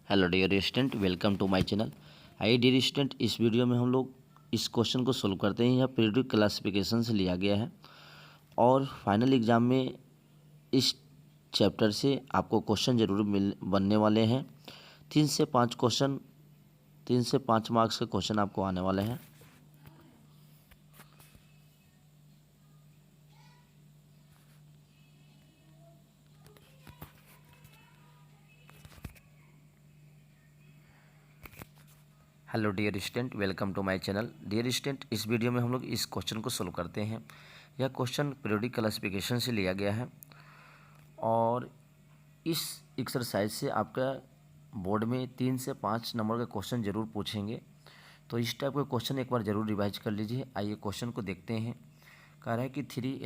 Hello dear student, welcome to my channel. आइए dear student, इस video में हम लोग इस क्वेश्चन को सोल्व करते हैं। यह पीरियोडिक क्लासिफिकेशन से लिया गया है और फाइनल एग्जाम में इस चैप्टर से आपको क्वेश्चन जरूर बनने वाले हैं। 3 से 5 मार्क्स के क्वेश्चन आपको आने वाले हैं। Hello dear student, welcome to my channel. Dear student, इस वीडियो में हम लोग इस क्वेश्चन को सोल्व करते हैं। यह क्वेश्चन पीरियोडिक क्लासिफिकेशन से लिया गया है और इस एक्सरसाइज से आपका बोर्ड में 3 से 5 नंबर का क्वेश्चन जरूर पूछेंगे। तो इस टाइप का क्वेश्चन एक बार जरूर रिवाइज कर लीजिए। आइए क्वेश्चन को देखते हैं। कह रहा है कि three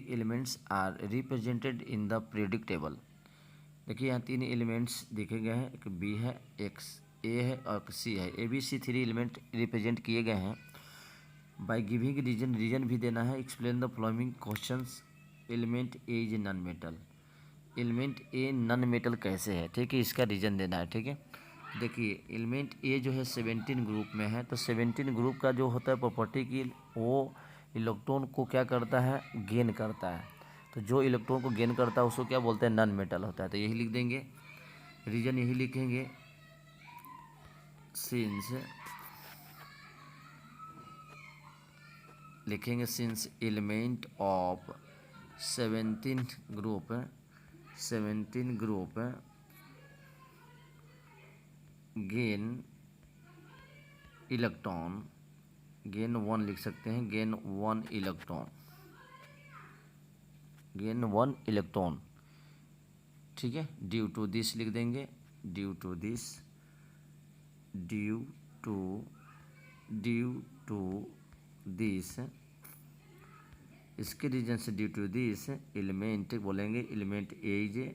elements are represented in the periodic table. देखिए यहाँ 3 एलिमेंट्स दिखे गए हैं, एक बी है, एक ए है और सी है। A B C 3 element represent किए गए हैं। बाय गिविंग रीजन भी देना है। Explain the following questions. Element A is non metal. Element A non metal कैसे है, ठीक है, इसका रीजन देना है। ठीक है, देखिए एलिमेंट ए जो है 17 ग्रुप में है। तो 17 ग्रुप का जो होता है प्रॉपर्टी की, वो इलेक्ट्रॉन को क्या करता है, गेन करता है। तो जो इलेक्ट्रॉन को गेन करता है उसको क्या बोलते हैं, नॉन मेटल होता है। तो यही लिख देंगे, रीजन यही लिखेंगे। सिंस लिखेंगे since element of 17 group gain electron, gain 1 लिख सकते हैं, गेन 1 इलेक्ट्रॉन, ठीक है। ड्यू टू दिस लिख देंगे, ड्यू टू दिस इसके रीजन से ड्यू टू दिस एलिमेंट बोलेंगे, element A is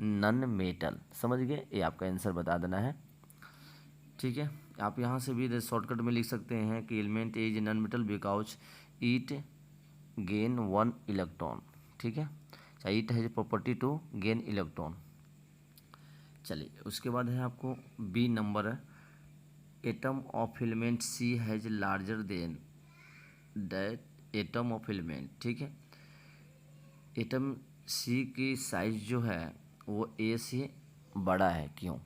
non metal. समझ गए, ये आपका आंसर बता देना है। ठीक है, आप यहाँ से भी शॉर्टकट में लिख सकते हैं कि element A is non metal because it gain 1 electron. ठीक है, it has property to gain electron. चलिए, उसके बाद है आपको बी नंबर है, atom of element C has larger than that atom of element. ठीक है, एटम सी की साइज जो है वो ए से बड़ा है, क्यों?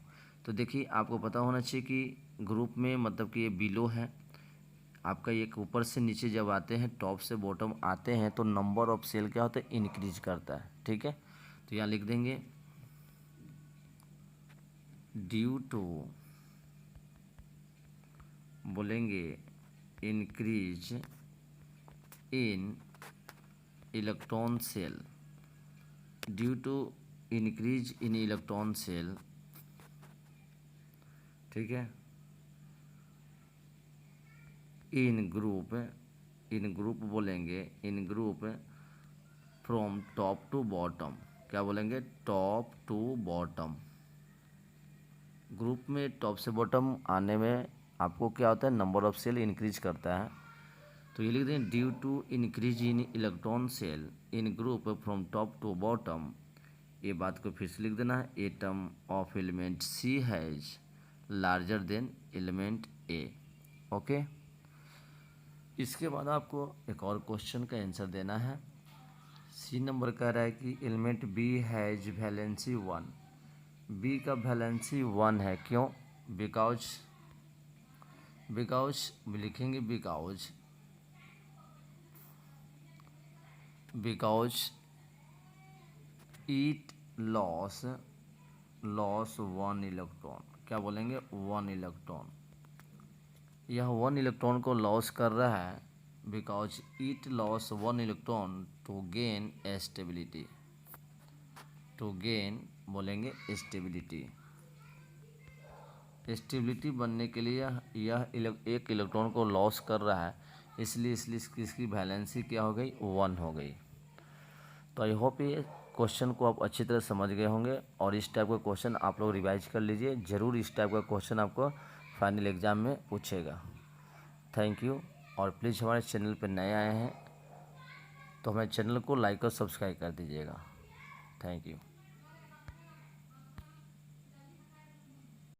तो देखिए आपको पता होना चाहिए कि ग्रुप में मतलब कि ये बिलो है आपका, एक ऊपर से नीचे जब आते हैं, टॉप से बॉटम आते हैं, तो नंबर ऑफ सेल क्या होता है, इंक्रीज करता है। ठीक है, तो यहाँ लिख देंगे ड्यू टू बोलेंगे increase in electron shell, due to increase in electron shell. ठीक है, इन ग्रुप बोलेंगे, in group from top to bottom. क्या बोलेंगे, टॉप टू बॉटम। ग्रुप में टॉप से बॉटम आने में आपको क्या होता है, नंबर ऑफ सेल इंक्रीज करता है। तो ये लिख दें due to increase in electron shell in group from top to bottom. ये बात को फिर से लिख देना है, atom of element C has larger than element A. Okay, इसके बाद आपको एक और क्वेश्चन का आंसर देना है। सी नंबर कह रहा है कि element B has valency 1। B का वैलेंसी 1 है, क्यों? बिकॉज लिखेंगे बिकॉज इट लॉस 1 इलेक्ट्रॉन। क्या बोलेंगे, 1 इलेक्ट्रॉन। यह 1 इलेक्ट्रॉन को लॉस कर रहा है because it loss 1 electron to gain stability. बोलेंगे स्टेबिलिटी बनने के लिए यह एक इलेक्ट्रॉन को लॉस कर रहा है, इसलिए इसकी वैलेंसी क्या हो गई, 1 हो गई। तो आई होप ये क्वेश्चन को आप अच्छी तरह समझ गए होंगे और इस टाइप का क्वेश्चन आप लोग रिवाइज कर लीजिए। ज़रूर इस टाइप का क्वेश्चन आपको फाइनल एग्ज़ाम में पूछेगा। थैंक यू, और प्लीज़ हमारे चैनल पर नए आए हैं तो हमारे चैनल को लाइक और सब्सक्राइब कर दीजिएगा। Thank you.